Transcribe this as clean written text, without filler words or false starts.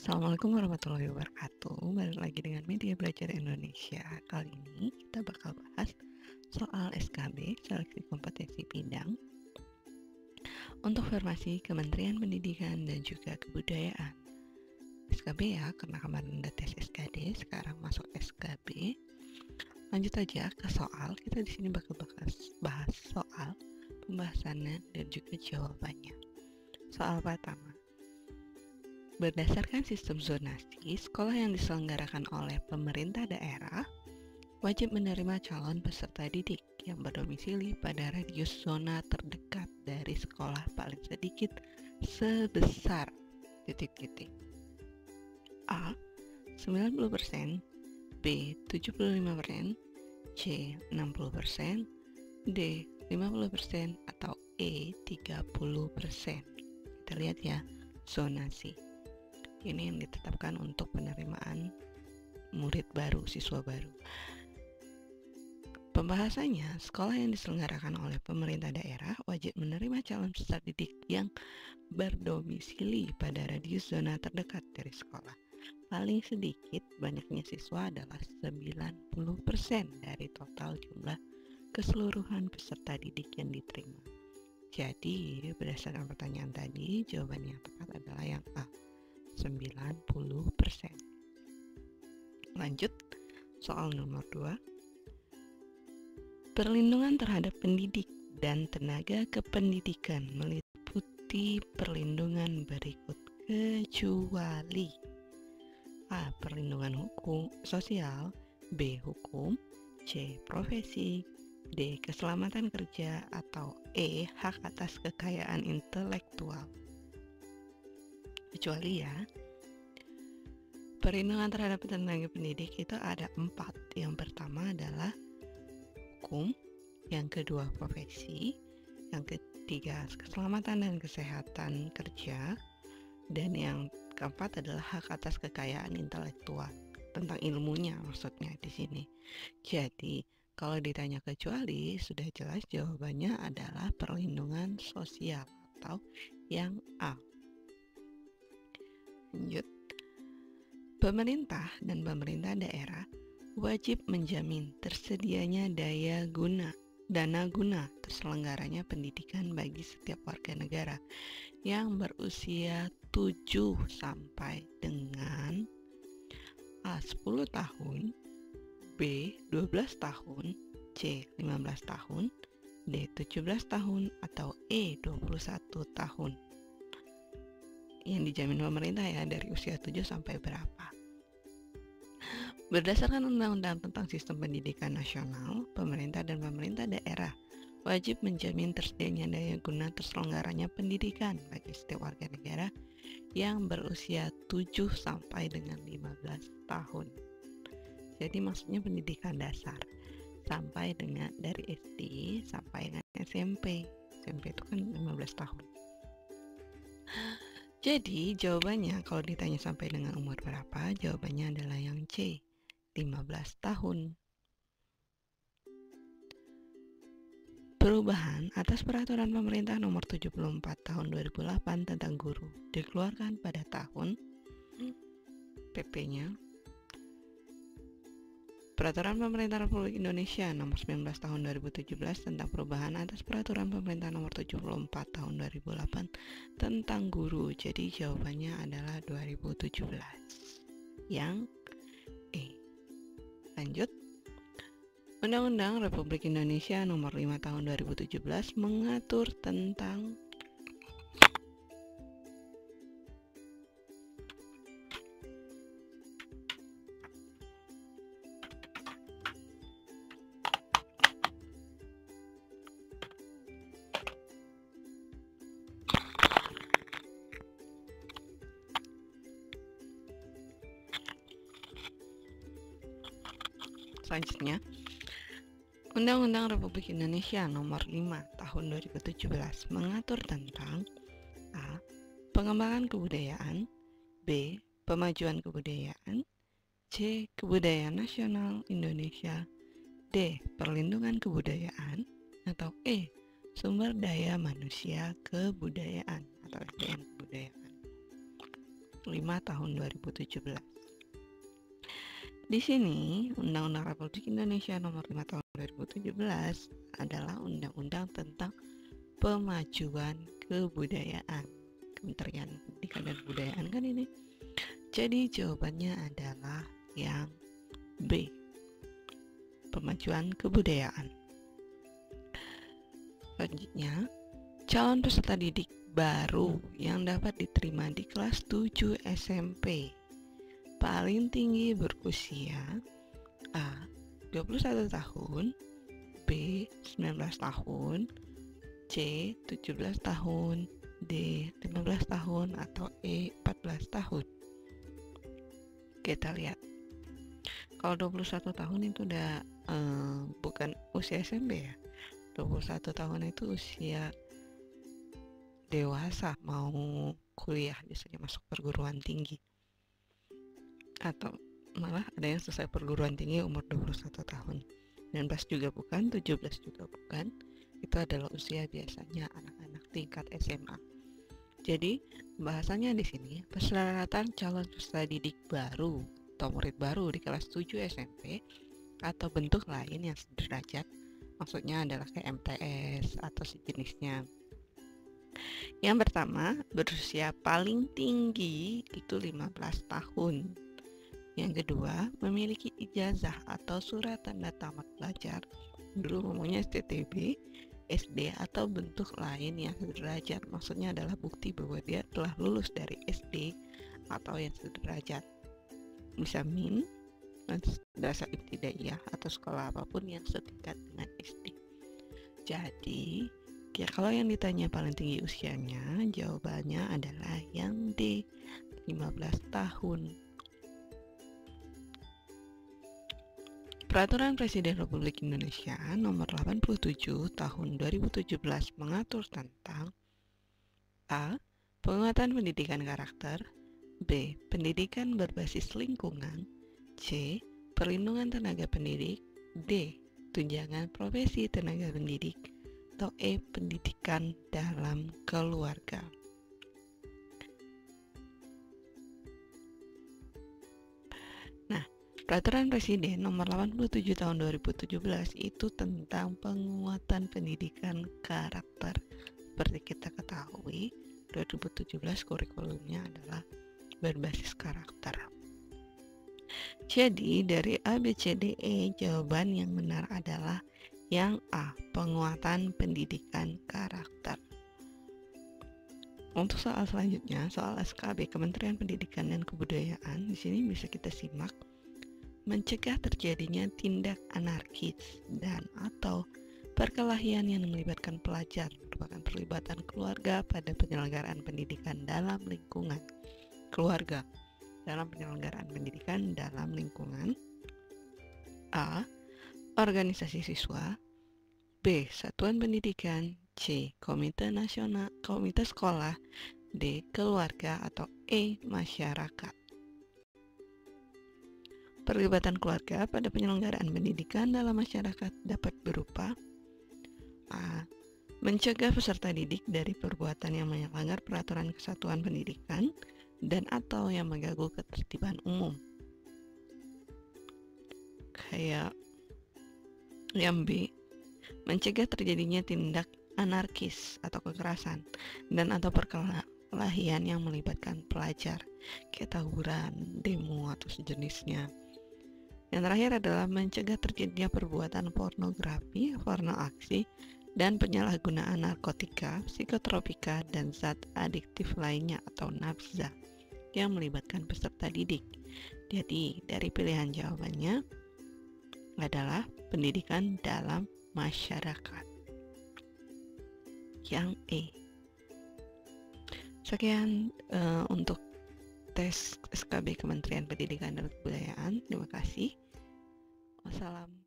Assalamualaikum warahmatullahi wabarakatuh. Balik lagi dengan Media Belajar Indonesia. Kali ini kita bakal bahas soal SKB, Seleksi Kompetensi Bidang, untuk formasi Kementerian Pendidikan dan juga Kebudayaan. SKB ya, karena kemarin udah tes SKD, sekarang masuk SKB. Lanjut aja ke soal. Kita di sini bakal bahas soal pembahasannya dan juga jawabannya. Soal pertama. Berdasarkan sistem zonasi, sekolah yang diselenggarakan oleh pemerintah daerah wajib menerima calon peserta didik yang berdomisili pada radius zona terdekat dari sekolah paling sedikit sebesar titik-titik. A. 90%, B. 75%, C. 60%, D. 50% atau E. 30%. Kita lihat ya, zonasi. Ini yang ditetapkan untuk penerimaan murid baru, siswa baru. Pembahasannya, sekolah yang diselenggarakan oleh pemerintah daerah wajib menerima calon peserta didik yang berdomisili pada radius zona terdekat dari sekolah. Paling sedikit banyaknya siswa adalah 90% dari total jumlah keseluruhan peserta didik yang diterima. Jadi, berdasarkan pertanyaan tadi, jawaban yang tepat adalah yang A, 90%. Lanjut, soal nomor 2. Perlindungan terhadap pendidik dan tenaga kependidikan meliputi perlindungan berikut kecuali A. Perlindungan hukum sosial, B. Hukum, C. Profesi, D. Keselamatan kerja, atau E. Hak atas kekayaan intelektual. Kecuali ya, perlindungan terhadap tenaga pendidik itu ada 4. Yang pertama adalah hukum, yang kedua profesi, yang ketiga keselamatan dan kesehatan kerja, dan yang keempat adalah hak atas kekayaan intelektual, tentang ilmunya maksudnya di sini. Jadi kalau ditanya kecuali, sudah jelas jawabannya adalah perlindungan sosial atau yang A. Lanjut. Pemerintah dan pemerintah daerah wajib menjamin tersedianya dana guna terselenggaranya pendidikan bagi setiap warga negara yang berusia 7 sampai dengan A. 10 tahun, B. 12 tahun, C. 15 tahun, D. 17 tahun, atau E. 21 tahun. Yang dijamin pemerintah ya, dari usia 7 sampai berapa. Berdasarkan Undang-Undang tentang Sistem Pendidikan Nasional, pemerintah dan pemerintah daerah wajib menjamin tersedianya daya guna terselenggaranya pendidikan bagi setiap warga negara yang berusia 7 sampai dengan 15 tahun. Jadi maksudnya pendidikan dasar sampai dengan dari SD sampai dengan SMP. SMP itu kan 15 tahun. Jadi jawabannya kalau ditanya sampai dengan umur berapa, jawabannya adalah yang C, 15 tahun. Perubahan atas Peraturan Pemerintah Nomor 74 Tahun 2008 tentang guru dikeluarkan pada tahun PP-nya Peraturan Pemerintah Republik Indonesia Nomor 19 Tahun 2017 tentang perubahan atas Peraturan Pemerintah Nomor 74 Tahun 2008 tentang guru. Jadi jawabannya adalah 2017. Yang E. Lanjut. Undang-Undang Republik Indonesia Nomor 5 Tahun 2017 mengatur tentang selanjutnya, Undang-Undang Republik Indonesia Nomor 5 Tahun 2017 mengatur tentang A. Pengembangan kebudayaan, B. Pemajuan kebudayaan, C. Kebudayaan Nasional Indonesia, D. Perlindungan kebudayaan, atau E. Sumber daya manusia kebudayaan atau SDM kebudayaan. 5 tahun 2017. Di sini, Undang-Undang Republik Indonesia Nomor 5 tahun 2017 adalah undang-undang tentang pemajuan kebudayaan. Kementerian Pendidikan dan Kebudayaan kan ini. Jadi jawabannya adalah yang B, pemajuan kebudayaan. Selanjutnya, calon peserta didik baru yang dapat diterima di kelas 7 SMP paling tinggi berusia A. 21 tahun, B. 19 tahun, C. 17 tahun, D. 15 tahun, atau E. 14 tahun. Kita lihat. Kalau 21 tahun itu udah bukan usia SMP ya. 21 tahun itu usia dewasa, mau kuliah, biasanya masuk perguruan tinggi. Atau malah ada yang selesai perguruan tinggi umur 21 tahun. 19 juga bukan, 17 juga bukan. Itu adalah usia biasanya anak-anak tingkat SMA. Jadi, bahasanya di sini persyaratan calon peserta didik baru atau murid baru di kelas 7 SMP atau bentuk lain yang sederajat, maksudnya adalah kayak MTS atau sejenisnya. Yang pertama, berusia paling tinggi itu 15 tahun. Yang kedua, memiliki ijazah atau surat tanda tamat pelajar, dulu ngomongnya STTB, SD atau bentuk lain yang sederajat, maksudnya adalah bukti bahwa dia telah lulus dari SD atau yang sederajat. Bisa MIN, dasar ibtidaiyah, atau sekolah apapun yang setingkat dengan SD. Jadi, ya kalau yang ditanya paling tinggi usianya, jawabannya adalah yang D, 15 tahun. Peraturan Presiden Republik Indonesia Nomor 87 Tahun 2017 mengatur tentang A. Penguatan pendidikan karakter, B. Pendidikan berbasis lingkungan, C. Perlindungan tenaga pendidik, D. Tunjangan profesi tenaga pendidik, atau E. Pendidikan dalam keluarga. Peraturan Presiden Nomor 87 Tahun 2017 itu tentang penguatan pendidikan karakter. Seperti kita ketahui, 2017 kurikulumnya adalah berbasis karakter. Jadi dari A, B, C, D, E, jawaban yang benar adalah yang A, penguatan pendidikan karakter. Untuk soal selanjutnya, soal SKB Kementerian Pendidikan dan Kebudayaan, di sini bisa kita simak. Mencegah terjadinya tindak anarkis dan atau perkelahian yang melibatkan pelajar merupakan perlibatan keluarga pada penyelenggaraan pendidikan dalam lingkungan keluarga dalam penyelenggaraan pendidikan dalam lingkungan A. Organisasi siswa, B. Satuan pendidikan, C. Komite nasional, komite sekolah, D. Keluarga, atau E. Masyarakat. Perlibatan keluarga pada penyelenggaraan pendidikan dalam masyarakat dapat berupa A. Mencegah peserta didik dari perbuatan yang melanggar peraturan kesatuan pendidikan dan atau yang mengganggu ketertiban umum. Kayak yang B. Mencegah terjadinya tindak anarkis atau kekerasan dan atau perkelahian yang melibatkan pelajar, kayak tawuran, demo, atau sejenisnya. Yang terakhir adalah mencegah terjadinya perbuatan pornografi, pornoaksi, dan penyalahgunaan narkotika, psikotropika, dan zat adiktif lainnya atau nafza yang melibatkan peserta didik. Jadi, dari pilihan jawabannya adalah pendidikan dalam masyarakat. Yang E. Sekian untuk tes SKB Kementerian Pendidikan dan Kebudayaan. Terima kasih. Wassalam.